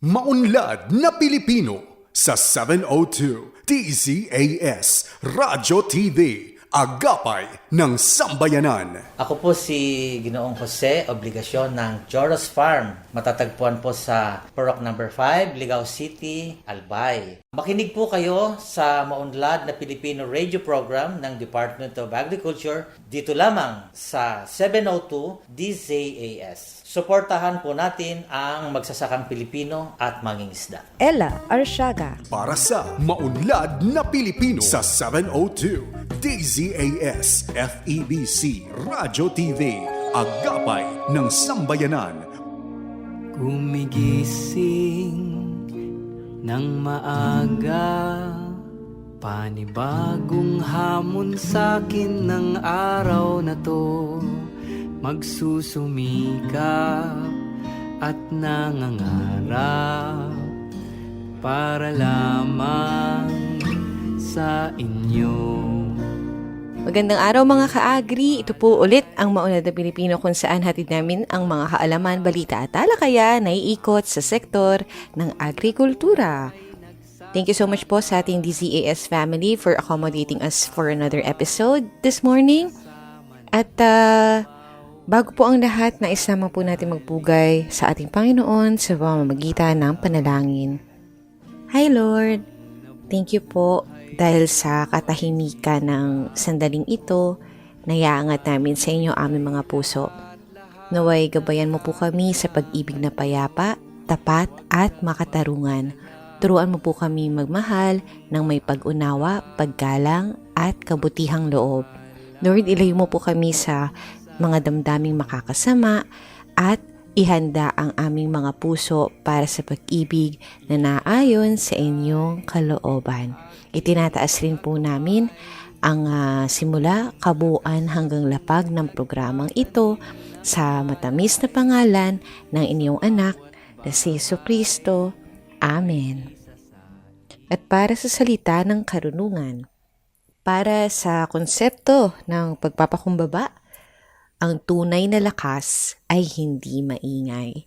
Maunlad na Pilipino sa 702 DZAS Radyo TV, Agapay ng Sambayanan. Ako po si Ginoong Jose Obligasyon ng Joros Farm. Matatagpuan po sa Purok No. 5, Ligao City, Albay. Makinig po kayo sa Maunlad na Pilipino radio program ng Department of Agriculture dito lamang sa 702 DZAS. Suportahan po natin ang magsasakang Pilipino at mangingisda. Ella Arsiaga. Para sa Maunlad na Pilipino sa 702 DZAS FEBC Radyo TV, Agapay ng Sambayanan. Gumigising ng maaga, panibagong hamon sa'kin ng araw na to. Magsusumikap at nangangarap para lamang sa inyo. Magandang araw mga ka-agri. Ito po ulit ang Maunlad na Pilipino kung saan hatid namin ang mga kaalaman, balita at talakayan na iikot sa sektor ng agrikultura. Thank you so much po sa ating DZAS family for accommodating us for another episode this morning. At bago po ang lahat, naisama po natin magpugay sa ating Panginoon sa pamamagitan ng panalangin. Hi Lord, thank you po dahil sa katahimikan ng sandaling ito, nayaangat namin sa inyo aming mga puso. Naway gabayan mo po kami sa pag-ibig na payapa, tapat at makatarungan. Turuan mo po kami magmahal ng may pag-unawa, paggalang at kabutihang loob. Lord, ilayo mo po kami sa mga damdaming makakasama at ihanda ang aming mga puso para sa pag-ibig na naayon sa inyong kalooban. Itinataas rin po namin ang simula, kabuuan hanggang lapag ng programang ito sa matamis na pangalan ng inyong anak na si Jesucristo. Amen. At para sa salita ng karunungan, para sa konsepto ng pagpapakumbaba, ang tunay na lakas ay hindi maingay.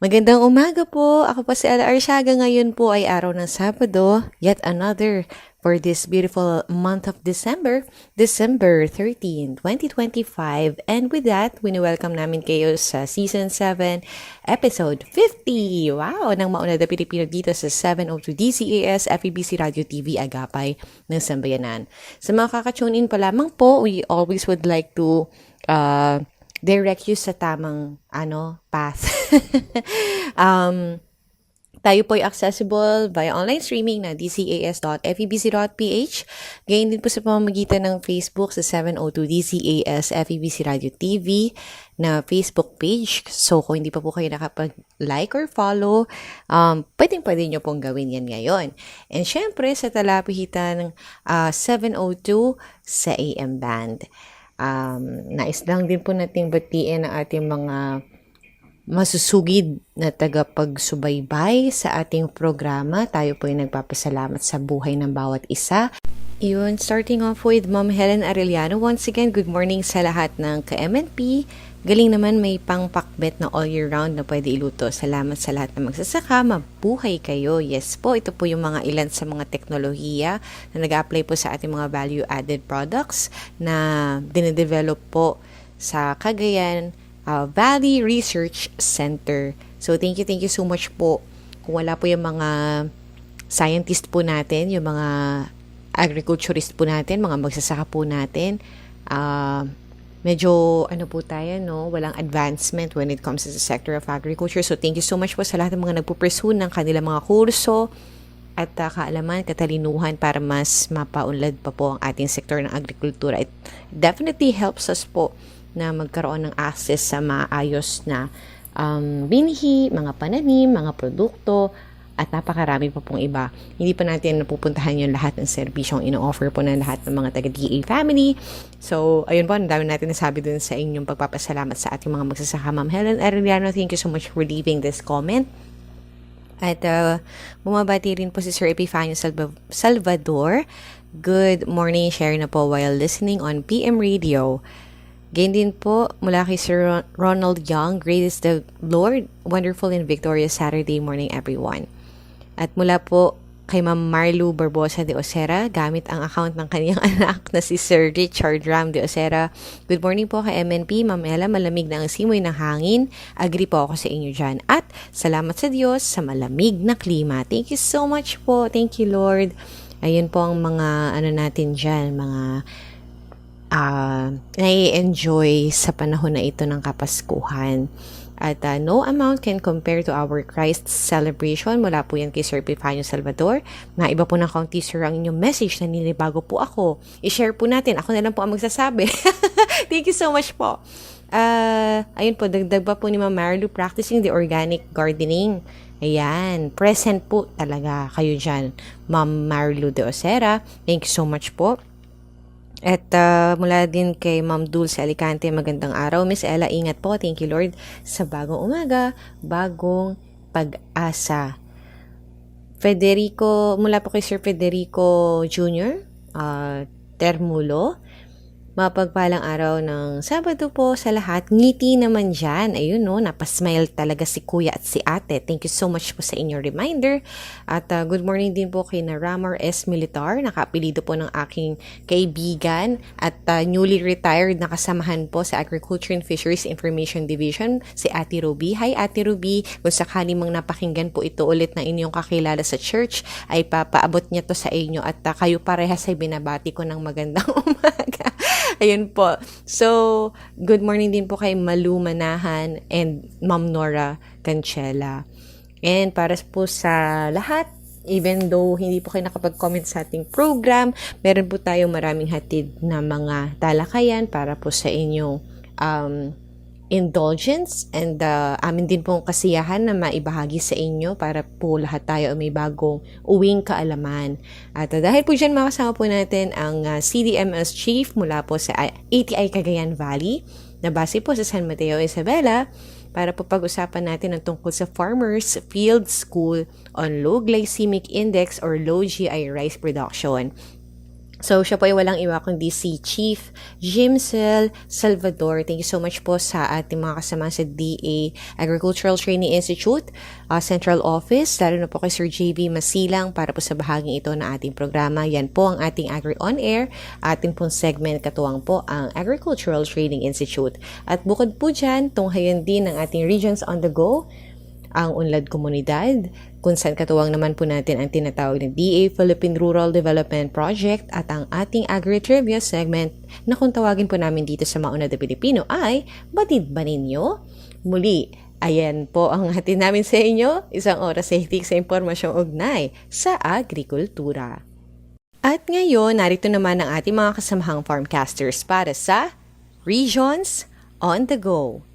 Magandang umaga po. Ako po si Ella Arsiaga. Ngayon po ay araw ng Sabado. Yet another for this beautiful month of December 13, 2025. And with that, wini-welcome namin kayo sa Season 7, Episode 50. Wow! Nang Maunlad na Pilipino dito sa 702 DZAS FEBC Radio TV Agapay ng Sambayanan. Sa mga kakatune in pa lamang po, we always would like to direct you sa tamang path. Tayo po ay accessible via online streaming na dcas.febc.ph. Gayon din po sa pamamagitan ng Facebook sa 702 DZAS FEBC Radio TV na Facebook page. So kung hindi pa po kayo nakapag-like or follow, pwede nyo pong gawin yan ngayon. And syempre sa talapihitan ng 702 sa AM band. Nais lang din po nating batiin ang ating mga masusugid na tagapagsubaybay sa ating programa. Tayo po ay nagpapasalamat sa buhay ng bawat isa. Yun, starting off with Ma'am Helen Arellano. Once again, good morning sa lahat ng ka-MNP. Galing naman, may pangpakbet na all year round na pwede iluto. Salamat sa lahat ng magsasaka. Mabuhay kayo. Yes po, ito po yung mga ilan sa mga teknolohiya na nag-apply po sa ating mga value-added products na dinedevelop po sa Cagayan Valley Research Center. So, thank you so much po. Kung wala po yung mga scientist po natin, yung mga agriculturist po natin, mga magsasaka po natin, medyo po tayo, walang advancement when it comes to the sector of agriculture. So, thank you so much po sa lahat ng mga nagpupursue ng kanilang mga kurso at kaalaman, katalinuhan para mas mapaunlad pa po ang ating sektor ng agrikultura. It definitely helps us po na magkaroon ng access sa maayos na binhi, mga pananim, mga produkto, at napakarami pa pong iba. Hindi pa natin napupuntahan yung lahat ng serbisyong ino-offer po ng lahat ng mga taga-DA family. So, ayun po, ang dami natin nasabi dun sa inyong pagpapasalamat sa ating mga magsasaka. Ma'am Helen Arellano, thank you so much for leaving this comment. At bumabati rin po si Sir Epifanio Salvador. Good morning, share na po while listening on PM Radio. Gayon din po mula kay Sir Ronald Young, Great is the Lord, wonderful and victorious Saturday morning everyone. At mula po kay Ma'am Marlu Barbosa de Osera, gamit ang account ng kanyang anak na si Sir Richard Ram de Osera. Good morning po kay MNP, Ma'am Ella, malamig na ang simoy ng hangin. Agree po ako sa inyo dyan. At salamat sa Diyos sa malamig na klima. Thank you so much po. Thank you, Lord. Ayun po ang mga natin dyan, mga nai-enjoy sa panahon na ito ng Kapaskuhan. At no amount can compare to our Christ celebration. Mula po yan kay Sir Epifanio Salvador. Na iba po ng County Sir ang inyong message na nilibago po ako. I-share po natin. Ako na lang po ang magsasabi. Thank you so much po. Ayun po, dagdag pa po ni Ma'am Marilu, practicing the organic gardening. Ayan, present po talaga kayo dyan, Ma'am Marilu de Osera. Thank you so much po. At mula din kay Ma'am Dulce Alicante, magandang araw. Miss Ella, ingat po. Thank you, Lord, sa bagong umaga, bagong pag-asa. Federico, mula po kay Sir Federico Jr., Termulo, mapagpalang araw ng Sabado po sa lahat. Ngiti naman dyan. Ayun no, napasmile talaga si Kuya at si Ate. Thank you so much po sa inyong reminder. At good morning din po kay Naramar S. Militar. Nakaapelido po ng aking kaibigan at newly retired na kasamahan po sa Agriculture and Fisheries Information Division, si Ate Ruby. Hi Ate Ruby. Kung sakali mang napakinggan po ito ulit ng inyong kakilala sa church, ay papaabot niya to sa inyo at kayo parehas ay binabati ko ng magandang umaga. Ayun po. So, good morning din po kay Malu Manahan and Ma'am Nora Canchela. And para po sa lahat, even though hindi po kayo nakapag-comment sa ating program, meron po tayong maraming hatid na mga talakayan para po sa inyong indulgence and amin din pong kasiyahan na maibahagi sa inyo para po lahat tayo may bagong uwing kaalaman. At dahil po dyan makasama po natin ang CDMS Chief mula po sa ATI Cagayan Valley na base po sa San Mateo, Isabela para po pag-usapan natin ang tungkol sa Farmers Field School on Low Glycemic Index or Low GI Rice Production. So, siya po ay walang iwa kundi si Chief Jimsel Salvador. Thank you so much po sa ating mga kasama sa DA Agricultural Training Institute, Central Office, lalo na po kay Sir JV Masilang para po sa bahaging ito na ating programa. Yan po ang ating Agri On Air, ating pong segment katuwang po ang Agricultural Training Institute. At bukod po dyan, tunghayan din ang ating Regions on the Go, ang Unlad Komunidad, kung saan katuwang naman po natin ang tinatawag na DA Philippine Rural Development Project at ang ating Agri-Trivia segment na kung tawagin po namin dito sa Mauna de Pilipino ay Batid ba ninyo? Muli, ayan po ang hatid namin sa inyo, isang oras sa hitik sa impormasyong ugnay sa agrikultura. At ngayon, narito naman ang ating mga kasamahang farmcasters para sa Regions on the Go.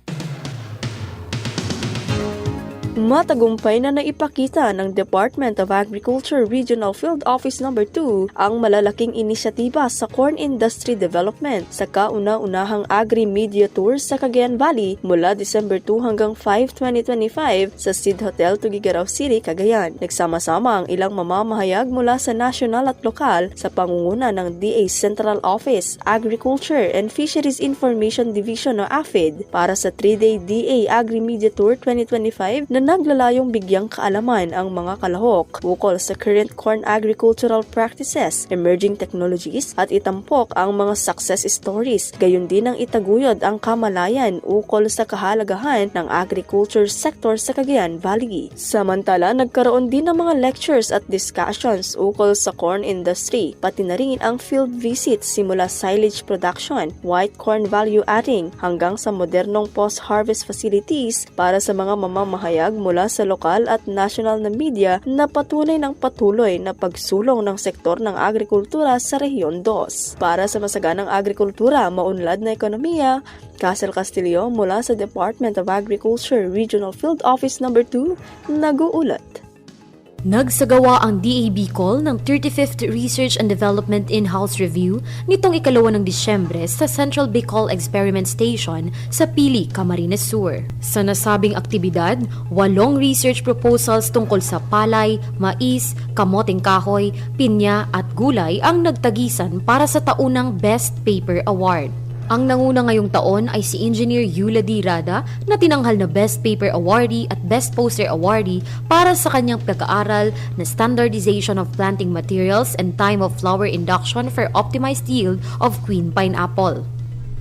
Matagumpay na naipakita ng Department of Agriculture Regional Field Office No. 2 ang malalaking inisyatiba sa corn industry development sa kauna-unahang Agri-Media Tour sa Cagayan Valley mula December 2 hanggang 5, 2025 sa Sid Hotel, Tuguegarao City, Cagayan. Nagsama-sama ang ilang mamamahayag mula sa national at lokal sa pangunguna ng DA Central Office, Agriculture and Fisheries Information Division o AFID para sa 3-day DA Agri-Media Tour 2025 na naglalayong bigyang kaalaman ang mga kalahok ukol sa current corn agricultural practices, emerging technologies at itampok ang mga success stories, gayon din ang itaguyod ang kamalayan ukol sa kahalagahan ng agriculture sector sa Cagayan Valley. Samantala, nagkaroon din ng mga lectures at discussions ukol sa corn industry, pati na rin ang field visits simula silage production, white corn value adding, hanggang sa modernong post-harvest facilities para sa mga mamamahayag mula sa lokal at national na media na patuloy na pagsulong ng sektor ng agrikultura sa Rehiyon 2. Para sa masaganang agrikultura, maunlad na ekonomiya, Castle Castillo mula sa Department of Agriculture Regional Field Office No. 2, nag-uulat. Nagsagawa ang DA Bicol ng 35th Research and Development In-House Review nitong 2 ng Disyembre sa Central Bicol Experiment Station sa Pili, Camarines Sur. Sa nasabing aktibidad, 8 research proposals tungkol sa palay, mais, kamoteng kahoy, pinya at gulay ang nagtagisan para sa taunang Best Paper Award. Ang nanguna ngayong taon ay si Engineer Yula D. Rada na tinanghal na Best Paper Awardee at Best Poster Awardee para sa kanyang pagkaaral na Standardization of Planting Materials and Time of Flower Induction for Optimized Yield of Queen Pineapple.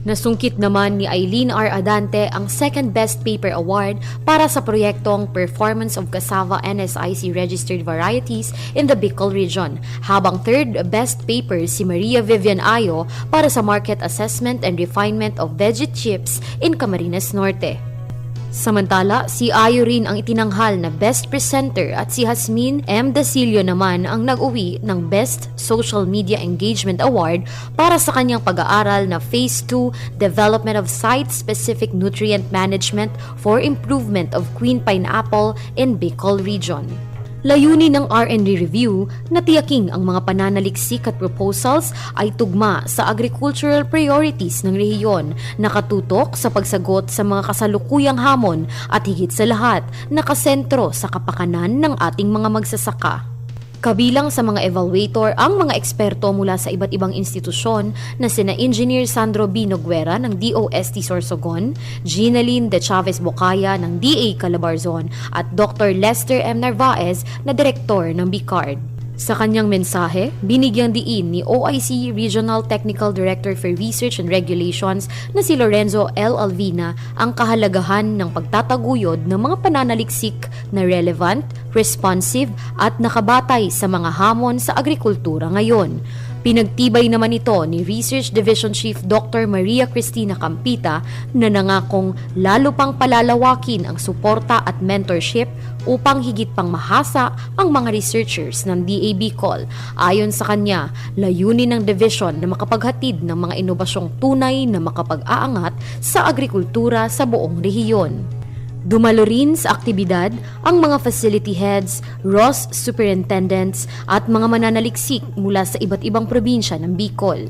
Nasungkit naman ni Eileen R. Adante ang Second Best Paper Award para sa proyektong Performance of Cassava NSIC Registered Varieties in the Bicol Region, habang Third Best Paper si Maria Vivian Ayo para sa Market Assessment and Refinement of Veggie Chips in Camarines Norte. Samantala, si Ayo rin ang itinanghal na Best Presenter at si Jasmine M. Dasilio naman ang nag-uwi ng Best Social Media Engagement Award para sa kanyang pag-aaral na Phase 2 Development of Site-Specific Nutrient Management for Improvement of Queen Pineapple in Bicol Region. Layunin ng R&D review na tiyaking ang mga pananaliksik at proposals ay tugma sa agricultural priorities ng rehiyon, nakatutok sa pagsagot sa mga kasalukuyang hamon at higit sa lahat, nakasentro sa kapakanan ng ating mga magsasaka. Kabilang sa mga evaluator ang mga eksperto mula sa iba't ibang institusyon na sina Engineer Sandro B. Noguera ng DOST Sorsogon, Ginaline De Chavez Bocaya ng DA Calabarzon at Dr. Lester M. Narvaez na Direktor ng BICARD. Sa kanyang mensahe, binigyang diin ni OIC Regional Technical Director for Research and Regulations na si Lorenzo L. Alvina ang kahalagahan ng pagtataguyod ng mga pananaliksik na relevant, responsive at nakabatay sa mga hamon sa agrikultura ngayon. Pinagtibay naman ito ni Research Division Chief Dr. Maria Cristina Campita na nangakong lalo pang palalawakin ang suporta at mentorship upang higit pang mahasa ang mga researchers ng DA Bicol. Ayon sa kanya, layunin ng division na makapaghatid ng mga inobasyong tunay na makapag-aangat sa agrikultura sa buong rehiyon. Dumalo rin sa aktibidad ang mga facility heads, ROS superintendents at mga mananaliksik mula sa iba't ibang probinsya ng Bicol.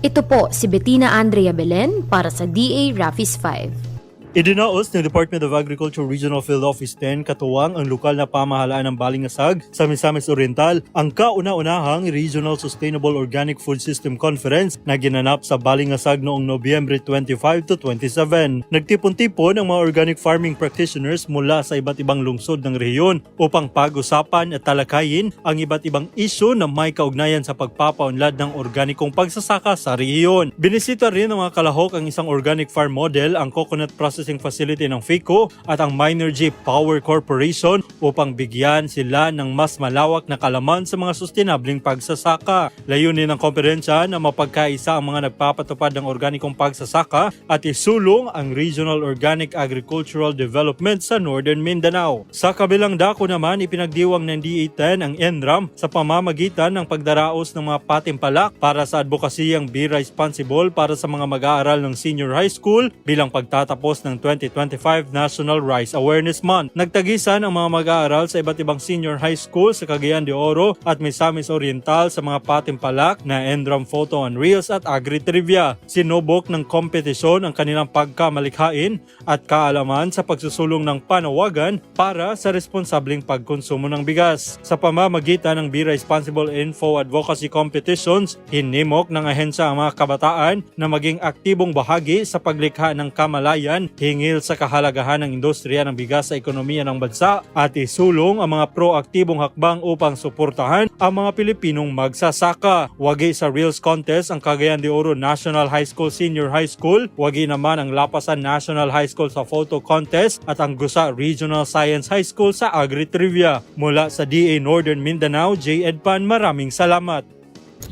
Ito po si Bettina Andrea Belen para sa DA Rafis 5. Idinaos ng Department of Agriculture Regional Field Office 10 katuwang ang lokal na pamahalaan ng Balingasag sa Misamis Oriental ang kauna-unahang Regional Sustainable Organic Food System Conference na ginanap sa Balingasag noong Nobyembre 25 to 27. Nagtipon-tipon ang mga organic farming practitioners mula sa iba't ibang lungsod ng rehiyon upang pag-usapan at talakayin ang iba't ibang isyu na may kaugnayan sa pagpapaunlad ng organikong pagsasaka sa rehiyon. Binisita rin ng mga kalahok ang isang organic farm model, ang coconut processing facility ng FICO at ang Minergy Power Corporation upang bigyan sila ng mas malawak na kalaman sa mga sustainabling pagsasaka. Layunin ng komperensya na mapagkaisa ang mga nagpapatupad ng organikong pagsasaka at isulong ang Regional Organic Agricultural Development sa Northern Mindanao. Sa kabilang dako naman, ipinagdiwang ng DA10 ang NRAM sa pamamagitan ng pagdaraos ng mga patimpalak para sa advokasiyang Be Responsible para sa mga mag-aaral ng senior high school bilang pagtatapos ng 2025 National Rice Awareness Month. Nagtagisan ang mga mag-aaral sa iba't ibang senior high school sa Cagayan de Oro at Misamis Oriental sa mga patimpalak na NRAM Photo and Reels at Agri-Trivia. Sinubok ng kompetisyon ang kanilang pagkamalikhain at kaalaman sa pagsusulong ng panawagan para sa responsableng pagkonsumo ng bigas. Sa pamamagitan ng Be Responsible Info Advocacy Competitions, hinimok ng ahensya ang mga kabataan na maging aktibong bahagi sa paglikha ng kamalayan hingil sa kahalagahan ng industriya ng bigas sa ekonomiya ng bansa at isulong ang mga proaktibong hakbang upang suportahan ang mga Pilipinong magsasaka. Wagi sa Reels Contest ang Cagayan de Oro National High School Senior High School, wagi naman ang Lapasan National High School sa Photo Contest at ang Gusa Regional Science High School sa Agri-Trivia. Mula sa DA Northern Mindanao, J. Edpan, maraming salamat.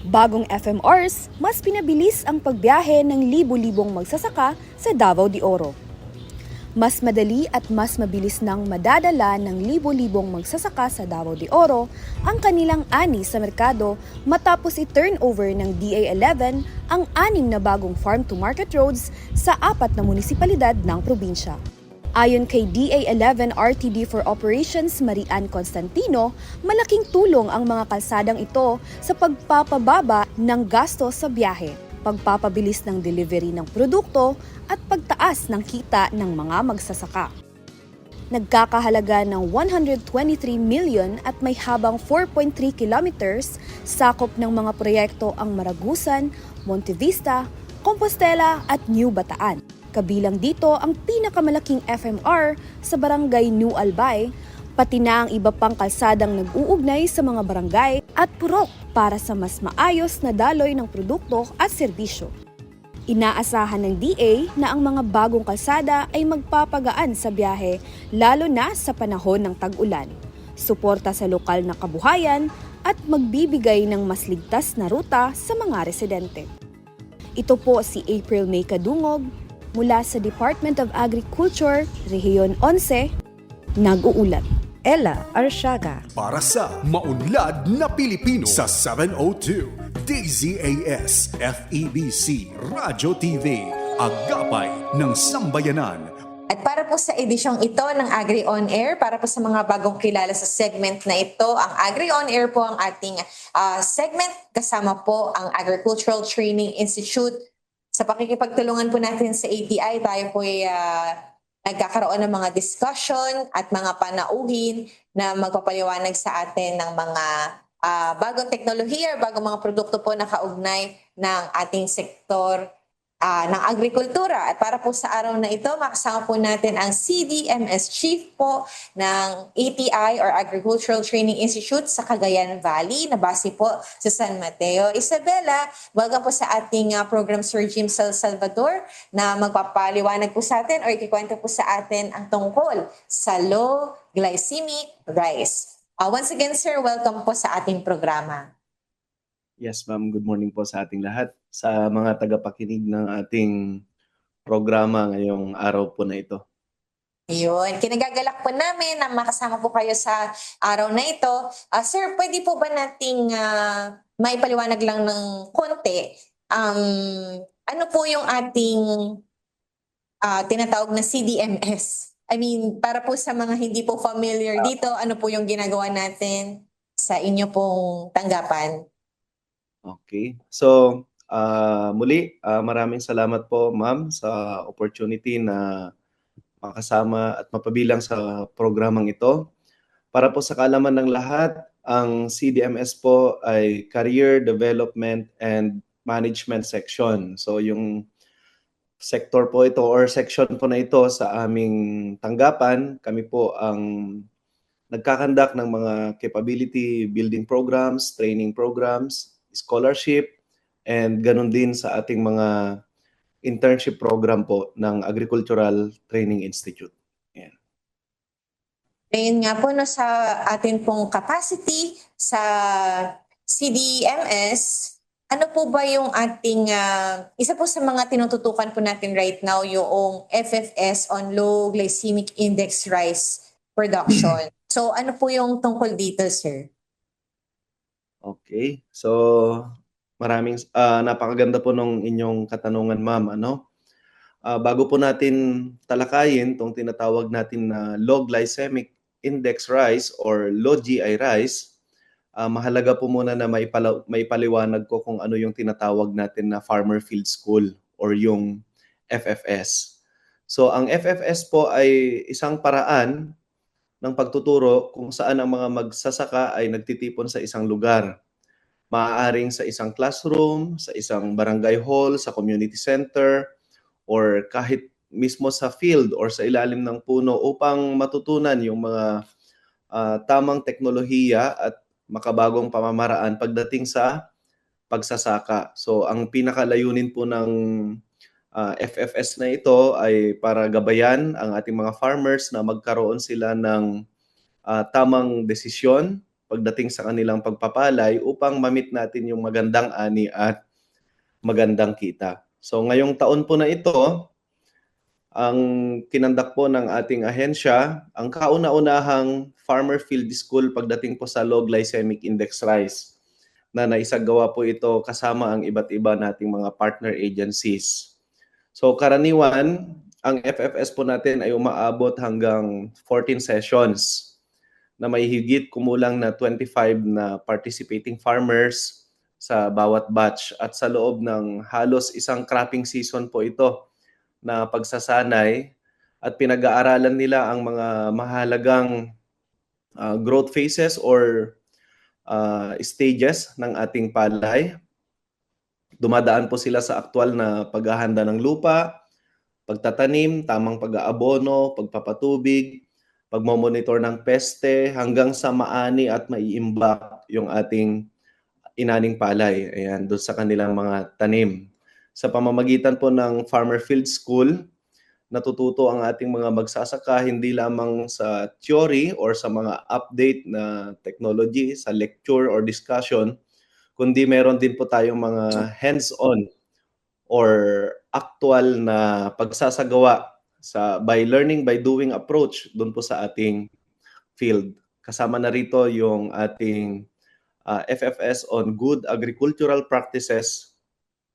Bagong FMRs, mas pinabilis ang pagbiyahe ng libu-libong magsasaka sa Davao de Oro. Mas madali at mas mabilis nang madadala ng libo-libong magsasaka sa Davao de Oro ang kanilang ani sa merkado matapos i-turnover ng DA11 ang 6 na bagong farm-to-market roads sa 4 na munisipalidad ng probinsya. Ayon kay DA11 RTD for Operations Marian Constantino, malaking tulong ang mga kalsadang ito sa pagpapababa ng gasto sa biyahe, pagpapabilis ng delivery ng produkto at pagtaas ng kita ng mga magsasaka. Nagkakahalaga ng 123 million at may habang 4.3 kilometers, sakop ng mga proyekto ang Maragusan, Montevista, Compostela at New Bataan. Kabilang dito ang pinakamalaking FMR sa barangay New Albay, pati na ang iba pang kalsadang nag-uugnay sa mga barangay at purok para sa mas maayos na daloy ng produkto at serbisyo. Inaasahan ng DA na ang mga bagong kalsada ay magpapagaan sa biyahe lalo na sa panahon ng tag-ulan, suporta sa lokal na kabuhayan at magbibigay ng mas ligtas na ruta sa mga residente. Ito po si April May Kadungog mula sa Department of Agriculture, Rehiyon 11, nag-uulat. Ella Arsiaga. Para sa Maunlad na Pilipino sa 702 DZAS FEBC Radyo TV, Agapay ng Sambayanan. At para po sa edisyong ito ng Agri On Air, para po sa mga bagong kilala sa segment na ito, ang Agri On Air po ang ating segment. Kasama po ang Agricultural Training Institute. Sa pakikipagtulungan po natin sa ATI, tayo po ay nagkakaroon ng mga discussion at mga panauhin na magpapaliwanag sa atin ng mga bagong teknolohiya, bagong mga produkto po na kaugnay ng ating sektor ng agrikultura. At para po sa araw na ito, makasama po natin ang CDMS Chief po ng ATI or Agricultural Training Institute sa Cagayan Valley, na base po sa San Mateo. Isabella, welcome po sa ating program Sir Jim Salvador na magpapaliwanag po sa atin o ikikwento po sa atin ang tungkol sa low glycemic rice. Once again, sir, welcome po sa ating programa. Yes, ma'am. Good morning po sa ating lahat. Sa mga tagapakinig ng ating programa ngayong araw po na ito. Ayun. Kinagagalak po namin na makasama po kayo sa araw na ito. Sir, pwede po ba nating maipaliwanag lang ng konti? Ano po yung ating tinatawag na CDMS? I mean, para po sa mga hindi po familiar dito, ano po yung ginagawa natin sa inyo pong tanggapan? Okay. So, muli, maraming salamat po, ma'am, sa opportunity na makasama at mapabilang sa programang ito. Para po sa kaalaman ng lahat, ang CDMS po ay Career Development and Management Section. So, yung sector po ito or section po na ito sa aming tanggapan, kami po ang nagkakandak ng mga capability building programs, training programs, scholarship, and ganun din sa ating mga internship program po ng Agricultural Training Institute. Ayan. Ayun nga po, no, sa atin pong capacity sa CDMS, ano po ba yung ating, isa po sa mga tinututukan po natin right now, yung FFS on Low Glycemic Index Rice Production. So ano po yung tungkol dito, sir? Okay. So, napakaganda po nung inyong katanungan, ma'am. Bago po natin talakayin itong tinatawag natin na Low Glycemic Index Rice or Low GI Rice, mahalaga po muna na maipaliwanag ko kung ano yung tinatawag natin na Farmer Field School or yung FFS. So, ang FFS po ay isang paraan ng pagtuturo kung saan ang mga magsasaka ay nagtitipon sa isang lugar. Maaaring sa isang classroom, sa isang barangay hall, sa community center, or kahit mismo sa field or sa ilalim ng puno upang matutunan yung mga tamang teknolohiya at makabagong pamamaraan pagdating sa pagsasaka. So ang pinakalayunin po ng FFS na ito ay para gabayan ang ating mga farmers na magkaroon sila ng tamang desisyon pagdating sa kanilang pagpapalay upang ma-meet natin yung magandang ani at magandang kita. So ngayong taon po na ito, ang kinandak po ng ating ahensya, ang kauna-unahang Farmer Field School pagdating po sa Low Glycemic Index Rice na naisagawa po ito kasama ang iba't iba nating mga partner agencies. So karaniwan, ang FFS po natin ay umaabot hanggang 14 sessions na may higit kumulang na 25 na participating farmers sa bawat batch at sa loob ng halos isang cropping season po ito na pagsasanay at pinag-aaralan nila ang mga mahalagang growth phases or stages ng ating palay Dumadaan po sila sa aktual na paghahanda ng lupa, pagtatanim, tamang pag-aabono, pagpapatubig, pagmomonitor ng peste, hanggang sa maani at maiimbak yung ating inaning palay. Ayan, doon sa kanilang mga tanim. Sa pamamagitan po ng Farmer Field School, natututo ang ating mga magsasaka hindi lamang sa theory or sa mga update na technology, sa lecture or discussion, kundi meron din po tayong mga hands-on or actual na pagsasagawa by learning by doing approach doon po sa ating field. Kasama na rito yung ating FFS on Good Agricultural Practices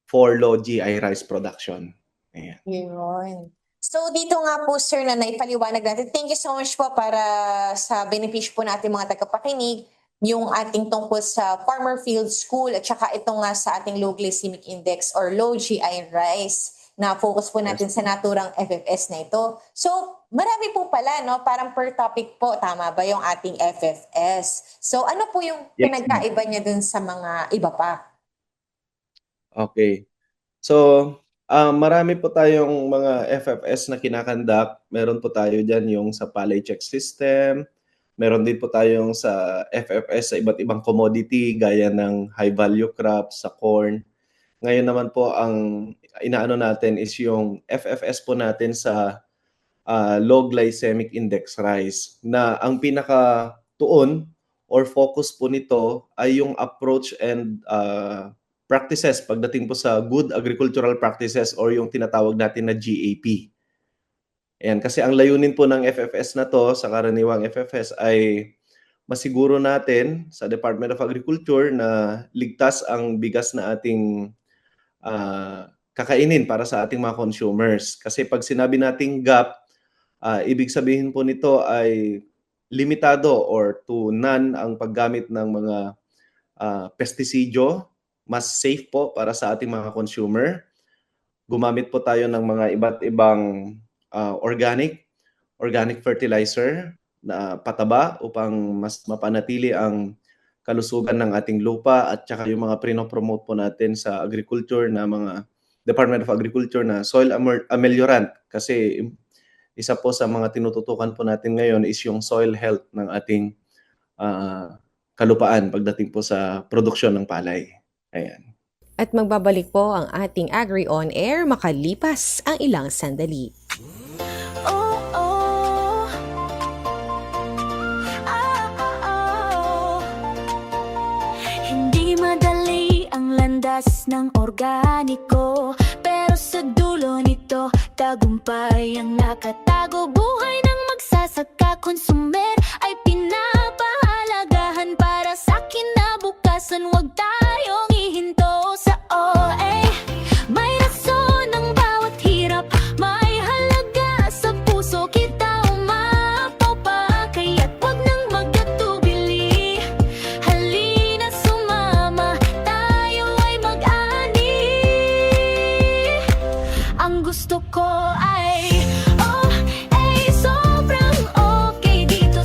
for Low GI Rice Production. Ayan. Yun. So dito nga po sir na naipaliwanag natin. Thank you so much po para sa benepisyo po natin mga tagapakinig, yung ating tungkol sa Farmer Field School at saka ito nga sa ating low glycemic index or low GI rice na focus po natin sa naturang FFS na ito. So marami po pala, no? Parang per topic po, tama ba yung ating FFS? So ano po yung pinagkaiba niya dun sa mga iba pa? Okay. So, marami po tayong mga FFS na kinakandak. Meron po tayo dyan yung sa palay check system. Meron din po tayong sa FFS sa iba't ibang commodity gaya ng high value crops, sa corn. Ngayon naman po ang inaano natin is yung FFS po natin sa low glycemic index rice, na ang pinaka tuon or focus po nito ay yung approach and practices pagdating po sa good agricultural practices or yung tinatawag natin na GAP. Ayan, kasi ang layunin po ng FFS na to, sa karaniwang FFS, ay masiguro natin sa Department of Agriculture na ligtas ang bigas na ating kakainin para sa ating mga consumers. Kasi pag sinabi nating GAP, ibig sabihin po nito ay limitado or to none ang paggamit ng mga pestisidyo, mas safe po para sa ating mga consumer. Gumamit po tayo ng mga iba't ibang organic fertilizer na pataba upang mas mapanatili ang kalusugan ng ating lupa at saka yung mga prinopromote po natin sa agriculture na mga Department of Agriculture na soil ameliorant. Kasi isa po sa mga tinututukan po natin ngayon is yung soil health ng ating kalupaan pagdating po sa produksyon ng palay. Ayan. At magbabalik po ang ating Agri On Air makalipas ang ilang sandali. Hindi madali ang landas ng organiko, pero sa dulo nito tagumpay ang nakatago. Buhay ng magsasaka, konsumer ay pinapahalagahan para sa kinabukasan. Huwag tayong ihinto sa OA. May rason ang bawat hirap, may halaga sa puso kita umapaw. Kaya't huwag nang magkatubili, halina sumama, tayo ay mag-ani. Ang gusto ko ay sobrang okay dito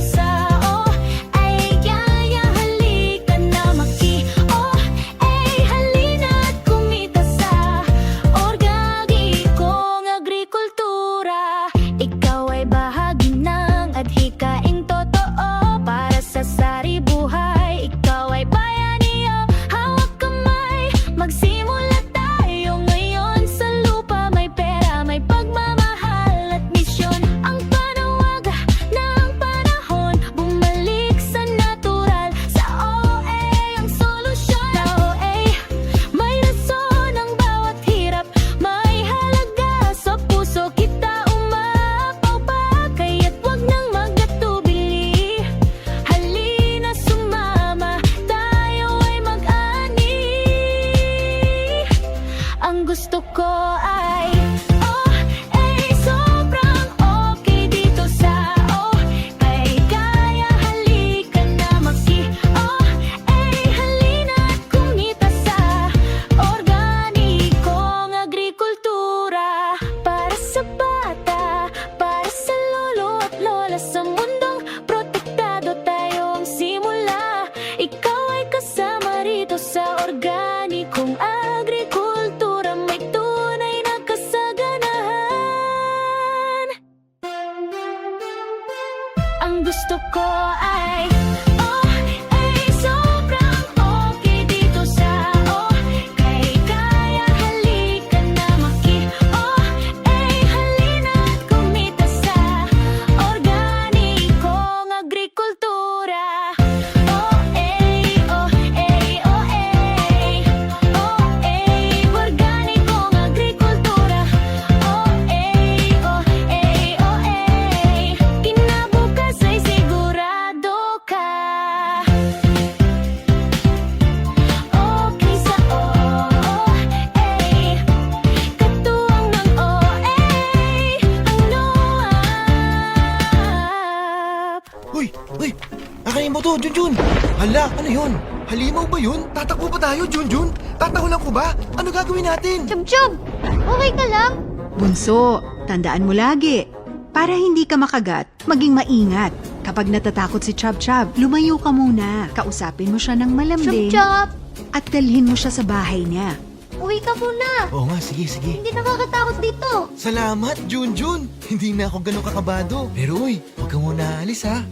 Oh, Junjun! Hala, ano yun? Halimaw ba yun? Tatakbo ba tayo, Junjun? Tatahulan ko ba? Ano gagawin natin? Chub-chub! Okay ka lang? Bunso, tandaan mo lagi, para hindi ka makagat, maging maingat. Kapag natatakot si Chub-Chub, lumayo ka muna. Kausapin mo siya ng malambing Chub-chub! at dalhin mo siya sa bahay niya. Uwi ka muna! Oo nga, sige. Hindi nakakatakot dito! Salamat, Junjun! Hindi na ako ganun kakabado. Pero uy, huwag ka muna alis ha.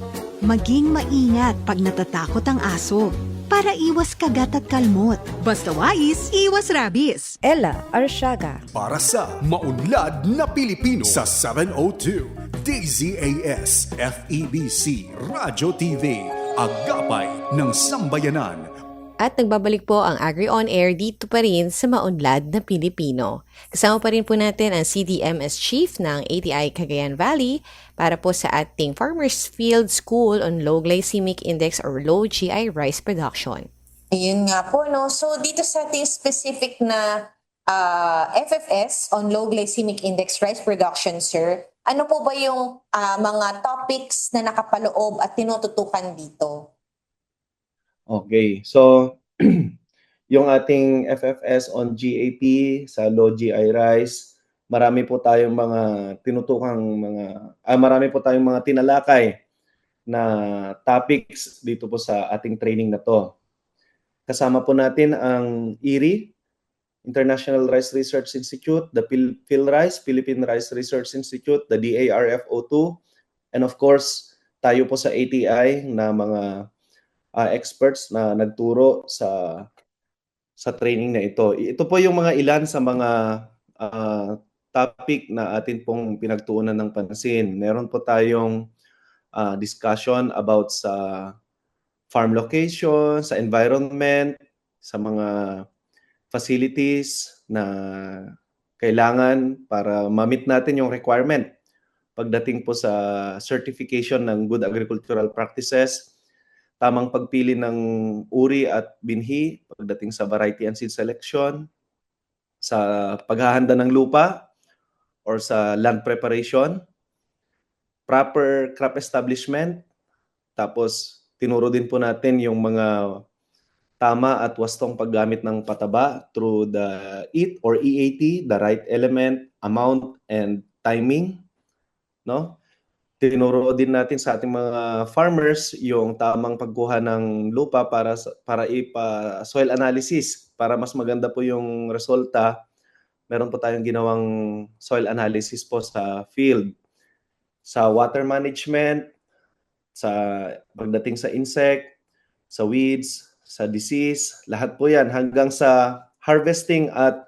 Maging maingat pag natatakot ang aso para iwas kagat at kalmot. Basta wais, iwas rabies. Ella Arshaga. Para sa Maunlad na Pilipino sa 702 DZAS FEBC Radyo TV, Agapay ng Sambayanan. At nagbabalik po ang Agri On Air dito pa rin sa Maunlad na Pilipino. Kasama pa rin po natin ang CDMS Chief ng ATI Cagayan Valley para po sa ating Farmers Field School on Low Glycemic Index or Low GI Rice Production. Ayun nga po, no? So, dito sa ating specific na FFS on Low Glycemic Index Rice Production, sir, ano po ba yung mga topics na nakapaloob at tinututukan dito? Okay, so yung ating FFS on GAP sa low GI rice, marami po tayong mga marami po tayong mga tinalakay na topics dito po sa ating training na to. Kasama po natin ang IRI, International Rice Research Institute, the PhilRice, Philippine Rice Research Institute, the DARFO2, and of course, tayo po sa ATI na mga experts na nagturo sa training na ito. Ito po yung mga ilan sa mga topic na atin pong pinagtuunan ng pansin. Meron po tayong discussion about sa farm location, sa environment, sa mga facilities na kailangan para ma-meet natin yung requirement pagdating po sa certification ng good agricultural practices, tamang pagpili ng uri at binhi pagdating sa variety and seed selection, sa paghahanda ng lupa or sa land preparation, proper crop establishment, tapos tinuro din po natin yung mga tama at wastong paggamit ng pataba through the EAT or EAT, the right element, amount, and timing, no? Tinuro din natin sa ating mga farmers yung tamang pagkuha ng lupa para soil analysis para mas maganda po yung resulta. Meron po tayong ginawang soil analysis po sa field. Sa water management, sa pagdating sa insect, sa weeds, sa disease, lahat po yan hanggang sa harvesting at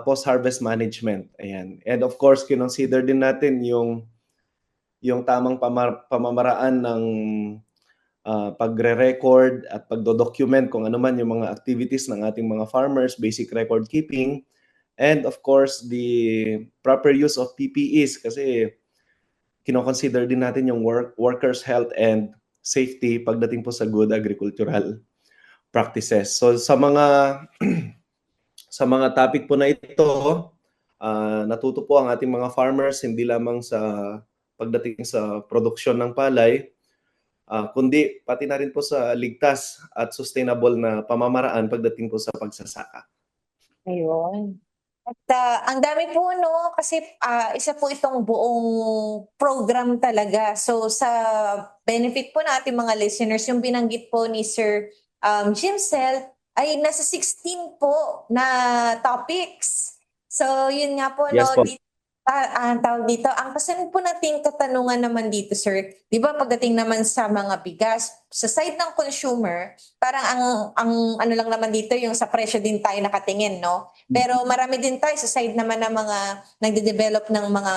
post-harvest management. Ayan. And of course, kinonsider din natin yung tamang pamamaraan ng pagre-record at pagdo-document kung ano man yung mga activities ng ating mga farmers, basic record keeping, and of course, the proper use of PPEs kasi kinoconsider din natin yung workers' health and safety pagdating po sa good agricultural practices. So sa mga topic po na ito, natuto po ang ating mga farmers hindi lamang sa pagdating sa produksyon ng palay, kundi pati na rin po sa ligtas at sustainable na pamamaraan pagdating po sa pagsasaka. Ayun. At ang dami po, no? Kasi isa po itong buong program talaga. So sa benefit po ng ating mga listeners, yung binanggit po ni Sir Jimcel ay nasa 16 po na topics. So yun nga po, yes, no? Po. Ang tawag dito, ang pasan po nating katanungan naman dito, sir, di ba pagdating naman sa mga bigas, sa side ng consumer, parang ang ano lang naman dito, yung sa presyo din tayo nakatingin, no? Pero marami din tayo sa side naman ng mga nagde-develop ng mga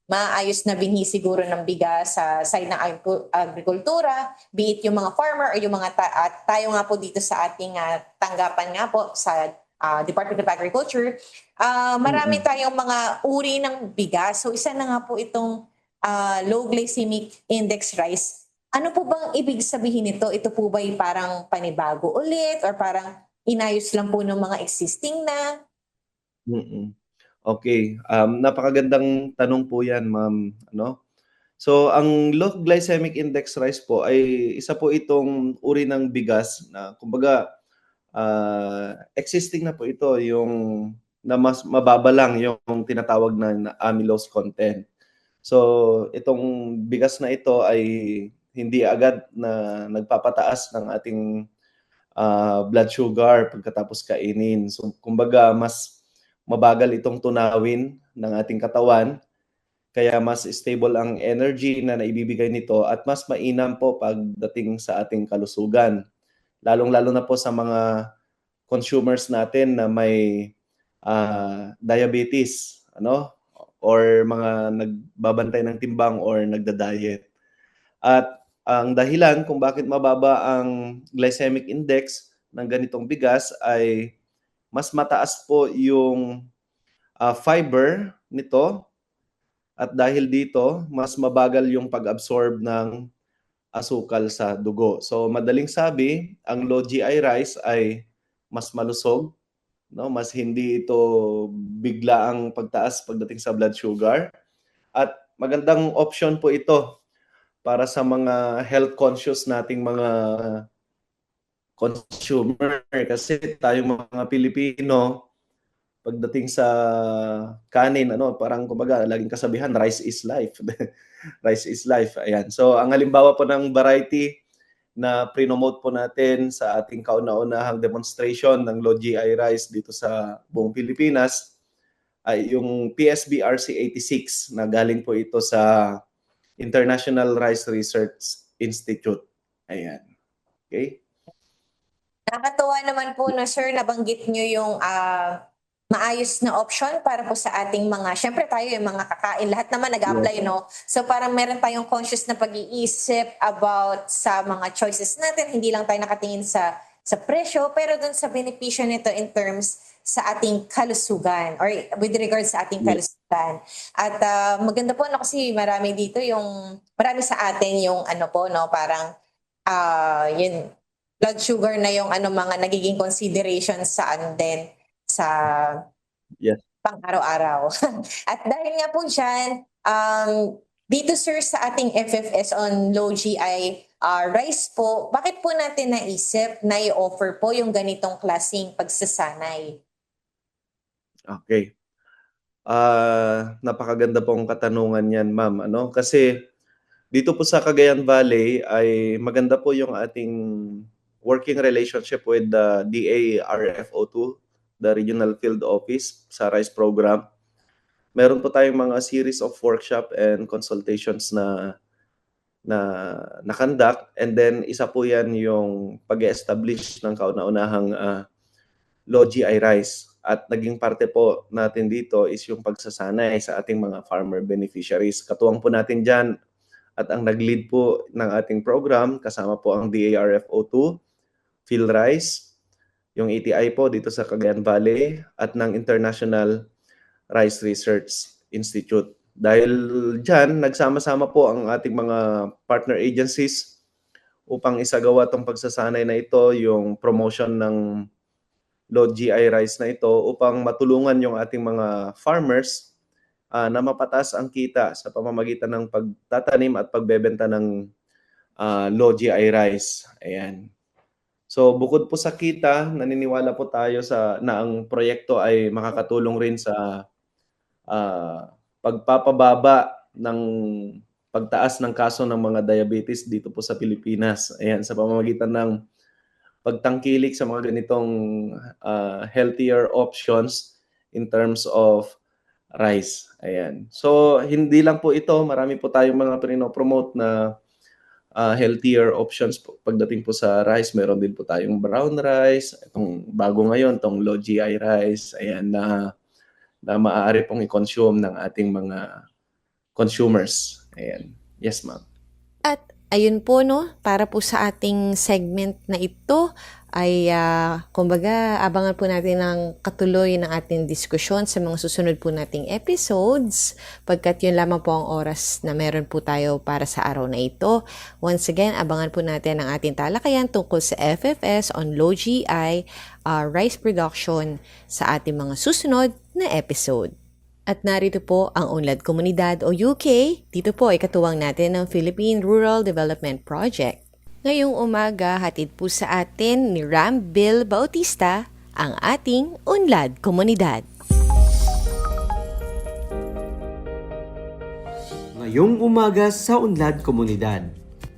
maayos na binhi siguro ng bigas sa side ng agrikultura, be it yung mga farmer o yung mga tayo nga po dito sa ating tanggapan nga po sa Department of Agriculture, marami tayong mga uri ng bigas. So isa na nga po itong low glycemic index rice. Ano po bang ibig sabihin nito? Ito po ba parang panibago ulit or parang inayos lang po ng mga existing na? Okay. Napakagandang tanong po yan, ma'am. Ano? So, ang low glycemic index rice po ay isa po itong uri ng bigas na kumbaga existing na po ito yung na mas mababa lang yung tinatawag na amylose content. So, itong bigas na ito ay hindi agad na nagpapataas ng ating blood sugar pagkatapos kainin. So, kumbaga, mas mabagal itong tunawin ng ating katawan, kaya mas stable ang energy na naibibigay nito at mas mainam po pagdating sa ating kalusugan. Lalong-lalo na po sa mga consumers natin na may diabetes, or mga nagbabantay ng timbang or nagda-diet. At ang dahilan kung bakit mababa ang glycemic index ng ganitong bigas ay mas mataas po yung fiber nito, at dahil dito, mas mabagal yung pag-absorb ng asukal sa dugo. So madaling sabi, ang low GI rice ay mas malusog, mas hindi ito bigla ang pagtaas pagdating sa blood sugar. At magandang option po ito para sa mga health conscious nating mga consumer, kasi tayong mga Pilipino, pagdating sa kanin, parang kumbaga laging kasabihan, rice is life. Rice is life. Ayan. So ang halimbawa po ng variety na prinomote po natin sa ating kauna-unahang demonstration ng low GI rice dito sa buong Pilipinas ay yung PSB-RC 86 na galing po ito sa International Rice Research Institute. Ayan. Okay? Nakakatuwa naman po na sir, nabanggit nyo yung maayos na option para po sa ating mga, syempre tayo yung mga kakain, lahat naman nag-apply, no? So parang meron tayong conscious na pag-iisip about sa mga choices natin, hindi lang tayo nakatingin sa presyo, pero dun sa benepisyo nito in terms sa ating kalusugan or with regards sa ating kalusugan. At maganda po kasi marami dito marami sa atin yung parang yun, blood sugar na yung mga nagiging consideration sa pang-araw-araw. At dahil nga po dyan, dito sir sa ating FFS on low GI rice po, bakit po natin naisip na i-offer po yung ganitong klaseng pagsasanay? Okay. Napakaganda pong katanungan yan, ma'am. Kasi dito po sa Cagayan Valley ay maganda po yung ating working relationship with the DARFO2, the Regional Field Office sa RICE program. Meron po tayong mga series of workshop and consultations na conduct, and then isa po yan yung pag-establish ng kauna-unahang low GI rice. At naging parte po natin dito is yung pagsasanay sa ating mga farmer beneficiaries. Katuwang po natin dyan at ang nag-lead po ng ating program, kasama po ang DARFO2, PhilRice, yung ETI po dito sa Cagayan Valley, at ng International Rice Research Institute. Dahil dyan, nagsama-sama po ang ating mga partner agencies upang isagawa itong pagsasanay na ito, yung promotion ng low GI rice na ito, upang matulungan yung ating mga farmers na mapataas ang kita sa pamamagitan ng pagtatanim at pagbebenta ng low GI rice. Ayan. So bukod po sa kita, naniniwala po tayo na ang proyekto ay makakatulong rin sa pagpapababa ng pagtaas ng kaso ng mga diabetes dito po sa Pilipinas. Ayan, sa pamamagitan ng pagtangkilik sa mga ganitong healthier options in terms of rice. Ayan. So hindi lang po ito, marami po tayong mga pinopromote na healthier options pagdating po sa rice. Meron din po tayong brown rice, itong bago ngayon, itong low GI rice, ayan, na maaari pong i-consume ng ating mga consumers. Ayan. Yes, ma'am. At ayun po, para po sa ating segment na ito ay kumbaga abangan po natin ang katuloy ng ating diskusyon sa mga susunod po nating episodes, pagkat yun lamang po ang oras na meron po tayo para sa araw na ito. Once again, abangan po natin ang ating talakayan tungkol sa FFS on low GI rice production sa ating mga susunod na episode. At narito po ang Unlad Komunidad o UK. Dito po ay katuwang natin ng Philippine Rural Development Project. Ngayong umaga, hatid po sa atin ni Ram Bill Bautista ang ating Unlad Komunidad. Ngayong umaga sa Unlad Komunidad,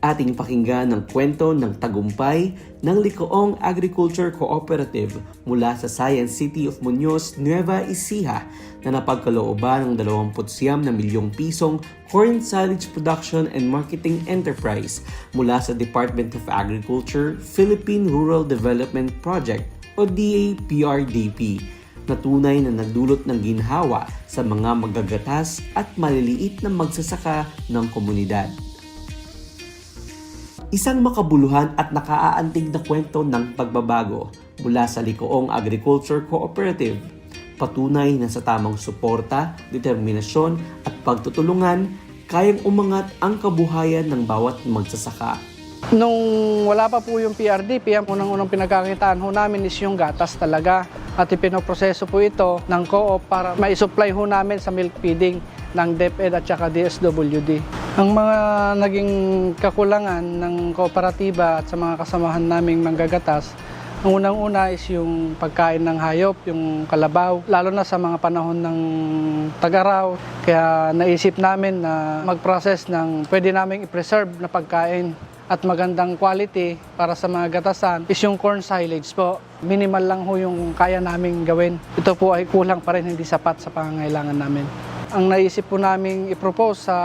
ating pakinggan ng kwento ng tagumpay ng Licoong Agriculture Cooperative mula sa Science City of Muñoz, Nueva Ecija na napagkalooban ng 29 milyong pisong corn silage production and marketing enterprise mula sa Department of Agriculture Philippine Rural Development Project o DAPRDP na tunay na nagdulot ng ginhawa sa mga magagatas at maliliit na magsasaka ng komunidad. Isang makabuluhan at nakaaantig na kwento ng pagbabago mula sa Licoong Agriculture Cooperative. Patunay na sa tamang suporta, determinasyon at pagtutulungan, kayang umangat ang kabuhayan ng bawat magsasaka. Nung wala pa po yung PRDP, ang unang-unang pinagkakitaan ho namin is yung gatas talaga. At ipinoproseso po ito ng co-op para ma-supply ho namin sa milk feeding ng DepEd at saka DSWD. Ang mga naging kakulangan ng kooperatiba at sa mga kasamahan naming manggagatas, ang unang-una is yung pagkain ng hayop, yung kalabaw, lalo na sa mga panahon ng tag-araw. Kaya naisip namin na mag-process ng pwede naming i-preserve na pagkain at magandang quality para sa mga gatasan is yung corn silage po. Minimal lang ho yung kaya naming gawin. Ito po ay kulang pa rin, hindi sapat sa pangangailangan namin. Ang naisip po namin i-propose sa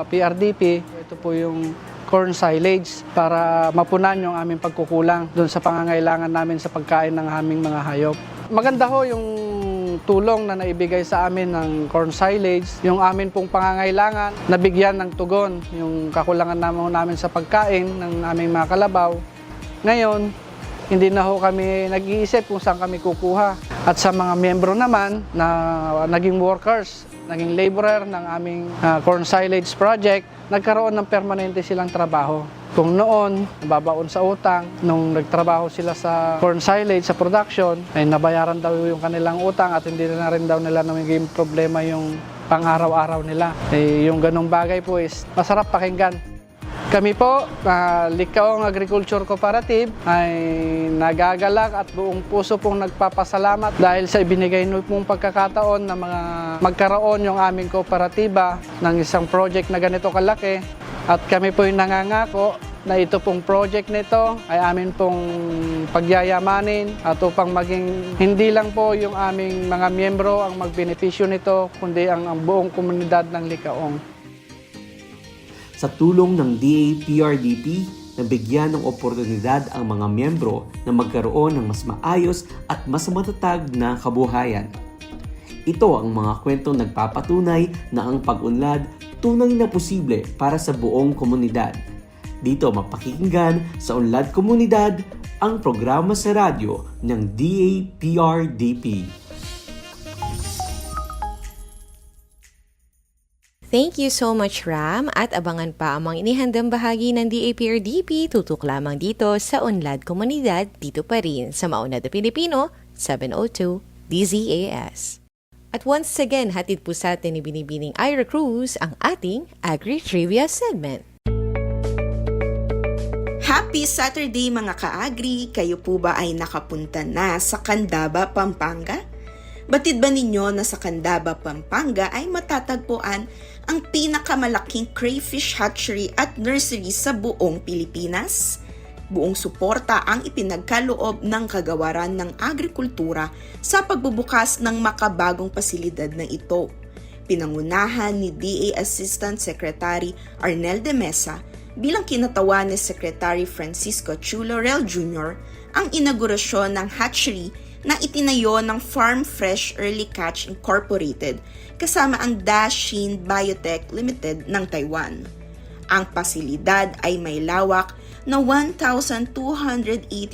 PRDP, ito po yung corn silage para mapunan yung aming pagkukulang doon sa pangangailangan namin sa pagkain ng aming mga hayop. Maganda ho yung tulong na naibigay sa amin ng corn silage, yung amin pong pangangailangan, nabigyan ng tugon yung kakulangan namin sa pagkain ng aming mga kalabaw. Ngayon, hindi na ho kami nag-iisip kung saan kami kukuha. At sa mga miyembro naman na naging workers, naging laborer ng aming corn silage project, nagkaroon ng permanente silang trabaho. Kung noon, nababaon sa utang, nung nagtrabaho sila sa corn silage, sa production, ay nabayaran daw yung kanilang utang at hindi na rin daw nila naging problema yung pang-araw-araw nila. Yung ganong bagay po is masarap pakinggan. Kami po, Licoong Agriculture Cooperative, ay nagagalak at buong puso pong nagpapasalamat dahil sa ibinigay pong pagkakataon na magkaroon yung aming kooperatiba ng isang project na ganito kalaki. At kami po yung nangangako na ito pong project nito ay amin pong pagyayamanin at upang maging hindi lang po yung aming mga miyembro ang magbenepisyo nito, kundi ang buong komunidad ng Licoong. Sa tulong ng DAPRDP, nabigyan ng oportunidad ang mga miyembro na magkaroon ng mas maayos at mas matatag na kabuhayan. Ito ang mga kwentong nagpapatunay na ang pag-unlad tunay na posible para sa buong komunidad. Dito mapakinggan sa Unlad Komunidad ang programa sa radyo ng DAPRDP. Thank you so much, Ram, at abangan pa ang mga inihandang bahagi ng DAPRDP tutok lamang dito sa Unlad Komunidad, dito pa rin sa Maunlad na Pilipino, 702 DZAS. At once again, hatid po sa atin ni Binibining Ira Cruz ang ating Agri-Trivia segment. Happy Saturday mga ka-agri! Kayo po ba ay nakapunta na sa Candaba, Pampanga? Batid ba ninyo na sa Candaba, Pampanga ay matatagpuan ang pinakamalaking crayfish hatchery at nursery sa buong Pilipinas? Buong suporta ang ipinagkaloob ng Kagawaran ng Agrikultura sa pagbubukas ng makabagong pasilidad na ito. Pinangunahan ni DA Assistant Secretary Arnel de Mesa bilang kinatawan ni Secretary Francisco Chulorel Jr. ang inaugurasyon ng hatchery na itinayo ng Farm Fresh Early Catch Incorporated kasama ang Dashin Biotech Limited ng Taiwan. Ang pasilidad ay may lawak na 1,280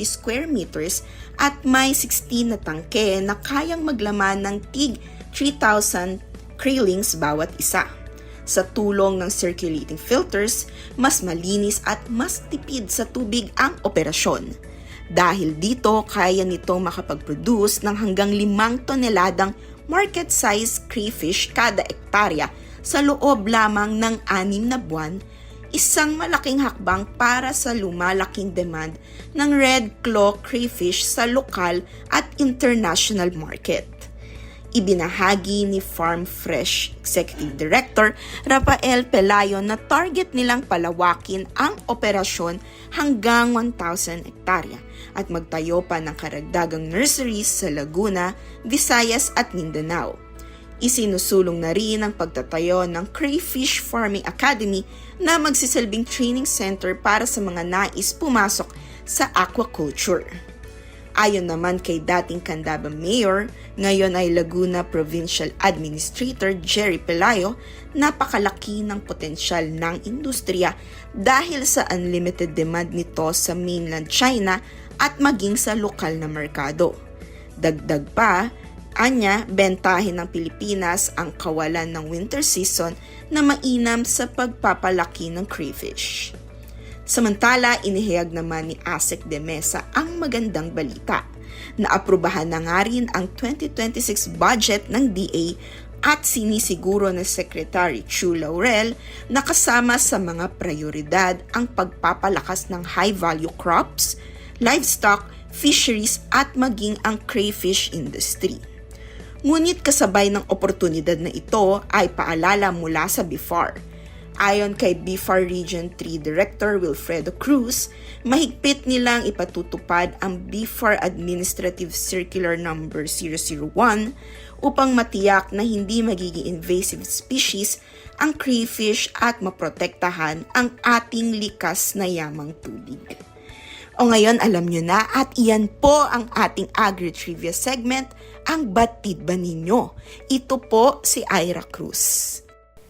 square meters at may 16 na tangke na kayang maglaman ng tig 3,000 krillings bawat isa. Sa tulong ng circulating filters, mas malinis at mas tipid sa tubig ang operasyon. Dahil dito, kaya nitong makapag-produce ng hanggang 5 toneladang market-size crayfish kada ektarya sa loob lamang ng 6 na buwan, isang malaking hakbang para sa lumalaking demand ng red claw crayfish sa lokal at international market. Ibinahagi ni Farm Fresh Executive Director Rafael Pelayo na target nilang palawakin ang operasyon hanggang 1,000 hektarya at magtayo pa ng karagdagang nurseries sa Laguna, Visayas at Mindanao. Isinusulong na rin ang pagtatayo ng Crayfish Farming Academy na magsisilbing training center para sa mga nais pumasok sa aquaculture. Ayon naman kay dating Candaba Mayor, ngayon ay Laguna Provincial Administrator Jerry Pelayo, napakalaki ng potensyal ng industriya dahil sa unlimited demand nito sa mainland China at maging sa lokal na merkado. Dagdag pa, anya, bentahin ng Pilipinas ang kawalan ng winter season na mainam sa pagpapalaki ng crayfish. Samantala, inihayag naman ni Asek de Mesa ang magandang balita. Naaprubahan na nga rin ang 2026 budget ng DA at sinisiguro ng Secretary Chu Laurel na kasama sa mga prioridad ang pagpapalakas ng high-value crops, livestock, fisheries at maging ang crayfish industry. Ngunit kasabay ng oportunidad na ito ay paalala mula sa BIFAR. Ayon kay BIFAR Region 3 Director Wilfredo Cruz, mahigpit nilang ipatutupad ang BIFAR Administrative Circular No. 001 upang matiyak na hindi magiging invasive species ang crayfish at maprotektahan ang ating likas na yamang tubig. O ngayon alam nyo na at iyan po ang ating Agri-Trivia segment, ang Batid Ba Ninyo? Ito po si Ira Cruz.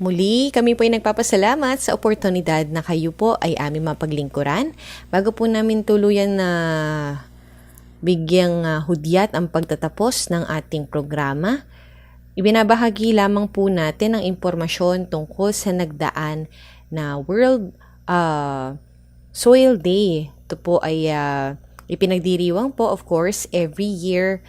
Muli, kami po ay nagpapasalamat sa oportunidad na kayo po ay aming mapaglingkuran. Bago po namin tuluyan na bigyang hudyat ang pagtatapos ng ating programa, ibinabahagi lamang po natin ang impormasyon tungkol sa nagdaan na World Soil Day. Ito po ay ipinagdiriwang po, of course, every year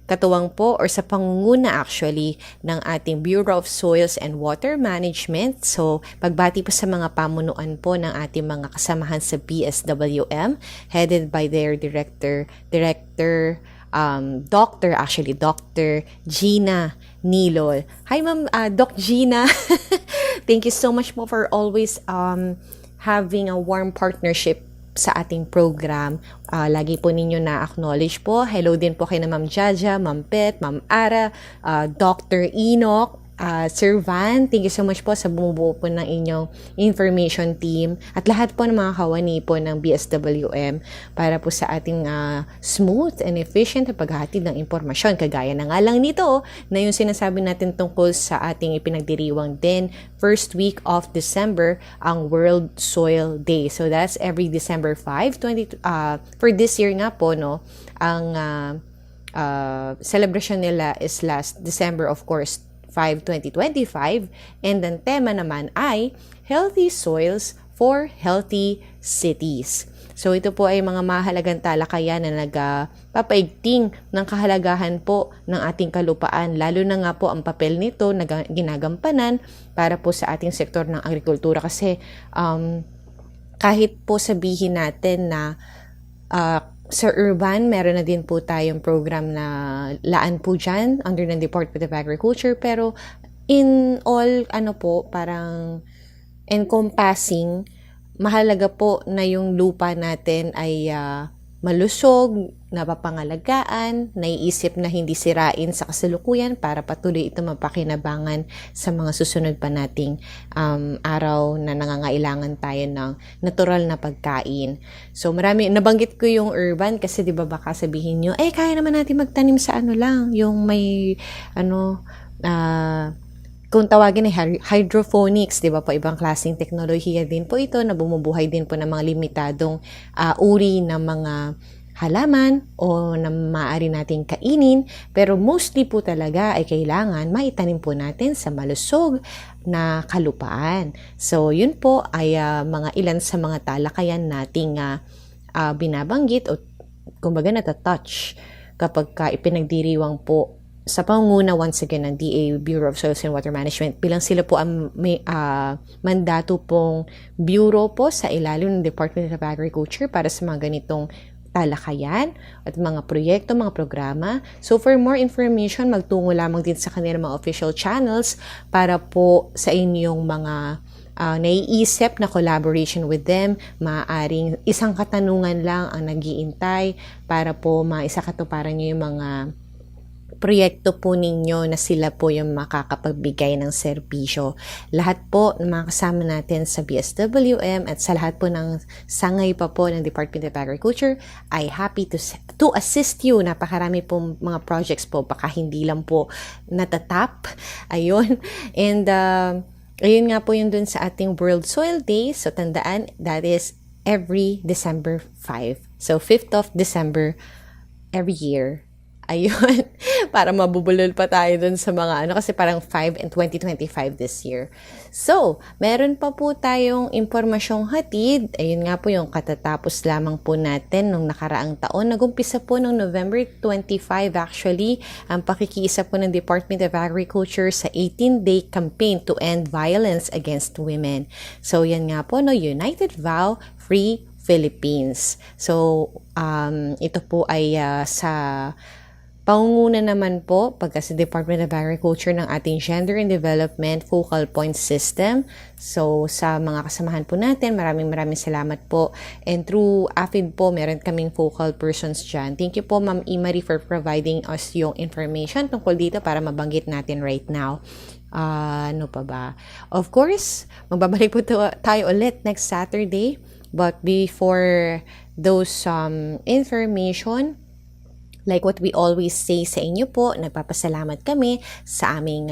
katuwang po or sa pangunguna actually ng ating Bureau of Soils and Water Management. So, pagbati po sa mga pamunuan po ng ating mga kasamahan sa BSWM headed by their Dr. Gina Nilol. Hi Ma'am, Doc Gina. Thank you so much po for always having a warm partnership sa ating program. Lagi po ninyo na-acknowledge po. Hello din po kay na Ma'am Jaja, Ma'am Pet, Ma'am Ara, Dr. Enoch, Sir Van. Thank you so much po sa bumubuo po ng inyong information team at lahat po ng mga kawani po ng BSWM para po sa ating smooth and efficient na paghahatid ng impormasyon. Kagaya na nga lang nito na yung sinasabi natin tungkol sa ating ipinagdiriwang din first week of December ang World Soil Day. So that's every December 5, for this year nga po, no, ang celebration nila is last December, of course, 5, 2025, and ang tema naman ay Healthy Soils for Healthy Cities. So ito po ay mga mahalagang talakayan na nagpapaigting ng kahalagahan po ng ating kalupaan, lalo na nga po ang papel nito na ginagampanan para po sa ating sektor ng agrikultura kasi kahit po sabihin natin na sa urban, meron na din po tayong program na laan po dyan under ng Department of Agriculture. Pero in all, parang encompassing, mahalaga po na yung lupa natin ay malusog, napapangalagaan, naiisip na hindi sirain sa kasalukuyan para patuloy ito mapakinabangan sa mga susunod pa nating araw na nangangailangan tayo ng natural na pagkain. So nabanggit ko yung urban kasi di ba baka sabihin nyo, kaya naman natin magtanim sa yung may kung tawagin ay hydroponics, di ba po, ibang klaseng teknolohiya din po ito na bumubuhay din po ng mga limitadong uri ng mga halaman o na maaari nating kainin, pero mostly po talaga ay kailangan maitanim po natin sa malusog na kalupaan. So yun po ay mga ilan sa mga talakayan nating binabanggit o kumbaga natatouch kapag ipinagdiriwang po sa pangunguna once again ng DA Bureau of Soils and Water Management, bilang sila po ang may mandato pong bureau po sa ilalim ng Department of Agriculture para sa mga ganitong talakayan at mga proyekto, mga programa. So for more information, magtungo lamang din sa kanilang mga official channels para po sa inyong mga naiisip na collaboration with them. Maaaring isang katanungan lang ang nag-iintay para po maisakatuparan nyo yung mga proyekto po ninyo na sila po yung makakapagbigay ng serbisyo. Lahat po ng mga kasama natin sa BSWM at sa lahat po ng sangay pa po ng Department of Agriculture ay happy to assist you. Napakarami po mga projects po, baka hindi lang po natatap. Ayun. And ayun nga po yun dun sa ating World Soil Day. So tandaan, that is every December 5. So 5th of December every year. Ayun, para mabubulol pa tayo dun sa mga kasi parang 5 and 2025 this year. So, meron pa po tayong impormasyong hatid. Ayun nga po yung katatapos lamang po natin nung nakaraang taon. Nagumpisa po noong November 25 actually ang pakikiisa po ng Department of Agriculture sa 18-day campaign to end violence against women. So, yan nga po, United Vow Free Philippines. So, ito po ay sa pangunguna naman po pagka sa Department of Agriculture ng ating Gender and Development Focal Point System. So, sa mga kasamahan po natin, maraming salamat po. And through AFID po, meron kaming focal persons dyan. Thank you po, Ma'am Imari, for providing us yung information tungkol dito para mabanggit natin right now. Ano pa ba? Of course, magbabalik po tayo ulit next Saturday. But before those information, like what we always say sa inyo po, nagpapasalamat kami sa aming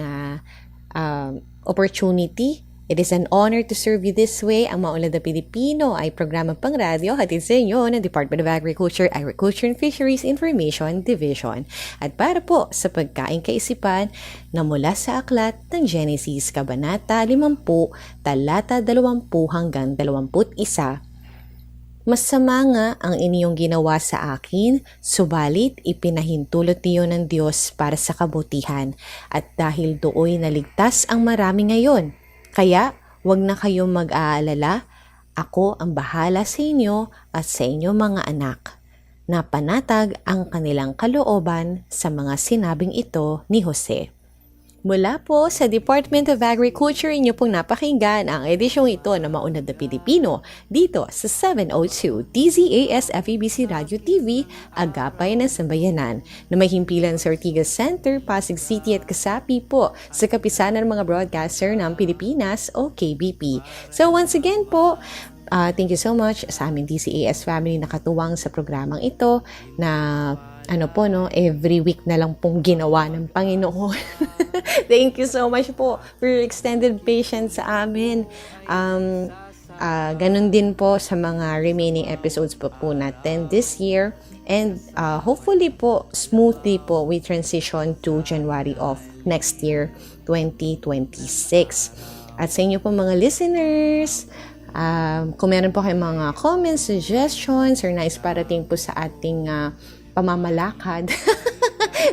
opportunity. It is an honor to serve you this way. Ang Maunlad na Pilipino ay programang pang-radyo hatid sa inyo ng Department of Agriculture, Agriculture and Fisheries Information Division. At para po sa pagkain kaisipan na mula sa aklat ng Genesis, Kabanata 50, talata 20 hanggang 21, masama nga ang inyong ginawa sa akin, subalit ipinahintulot niyo ng Diyos para sa kabutihan, at dahil dooy naligtas ang marami ngayon. Kaya, wag na kayong mag-aalala, ako ang bahala sa inyo at sa inyong mga anak. Napanatag ang kanilang kalooban sa mga sinabing ito ni Jose. Mula po sa Department of Agriculture, inyo pong napakinggan ang edisyong ito na Maunlad na Pilipino dito sa 702 DZAS FEBC Radio TV, Agapay ng Sambayanan, na may himpilan sa Ortigas Center, Pasig City at Kasapi po sa kapisanan ng mga broadcaster ng Pilipinas o KBP. So once again po, thank you so much sa aming DZAS family na katuwang sa programang ito na every week na lang pong ginawa ng Panginoon. Thank you so much po for your extended patience sa amin. Ganun din po sa mga remaining episodes po natin this year. And hopefully po, smoothly po, we transition to January of next year, 2026. At sa inyo po mga listeners, kung meron po kayong mga comments, suggestions, or nais parating po sa ating pamamalakad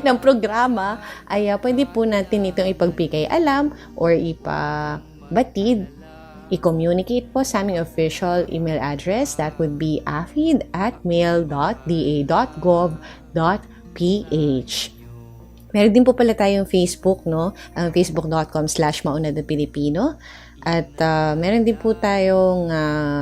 ng programa, ay pwede po natin itong ipagbigay alam or ipabatid, i-communicate po sa aming official email address. That would be afid@mail.da.gov.ph. Meron din po pala tayong Facebook, facebook.com/maunladnapilipino. At meron din po tayong,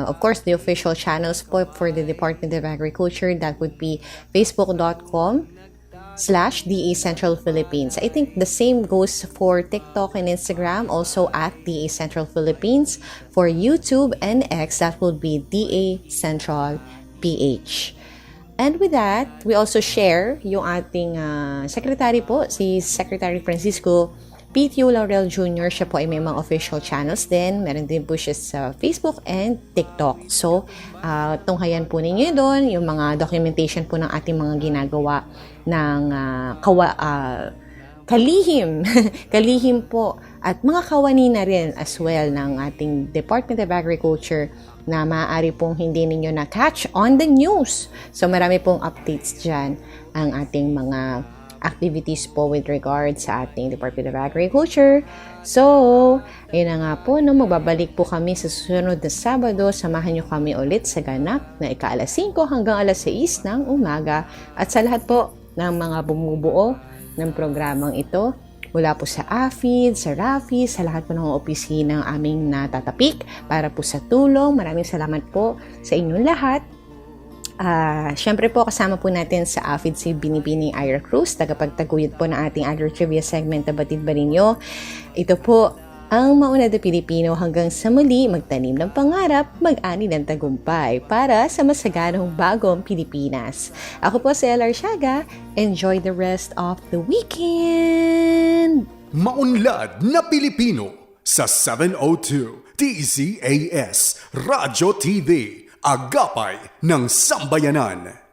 of course, the official channels po for the Department of Agriculture. That would be facebook.com/DA Central Philippines. I think the same goes for TikTok and Instagram, also at DA Central Philippines. For YouTube and X, that would be DA Central PH. And with that, we also share yung ating secretary po, si Secretary Francisco P.T.O. Laurel Jr. Siya po ay may mga official channels din. Meron din po siya sa Facebook and TikTok. So, tunghayan po ninyo doon yung mga documentation po ng ating mga ginagawa ng kalihim. Kalihim po. At mga kawani na rin as well ng ating Department of Agriculture na maaari pong hindi ninyo na-catch on the news. So, marami pong updates dyan ang ating mga activities po with regard sa ating Department of Agriculture. So, ayun na nga po, no, magbabalik po kami sa susunod na Sabado. Samahan nyo kami ulit sa ganap na ika-alas 5 hanggang alas 6 ng umaga. At sa lahat po ng mga bumubuo ng programang ito, mula po sa AFID, sa RAFI, sa lahat po ng opisina ng aming natatapik para po sa tulong. Maraming salamat po sa inyong lahat. Siyempre po kasama po natin sa AFID si Binibining Ira Cruz, tagapagtaguyod po ng ating Agri-Trivia segment na Batid ba ninyo? Ito po ang Maunlad na Pilipino, hanggang sa muli magtanim ng pangarap, mag-ani ng tagumpay para sa masaganang bagong Pilipinas. Ako po si LR Siaga. Enjoy the rest of the weekend! Maunlad na Pilipino sa 702 DZAS Radyo TV, Agapay ng Sambayanan.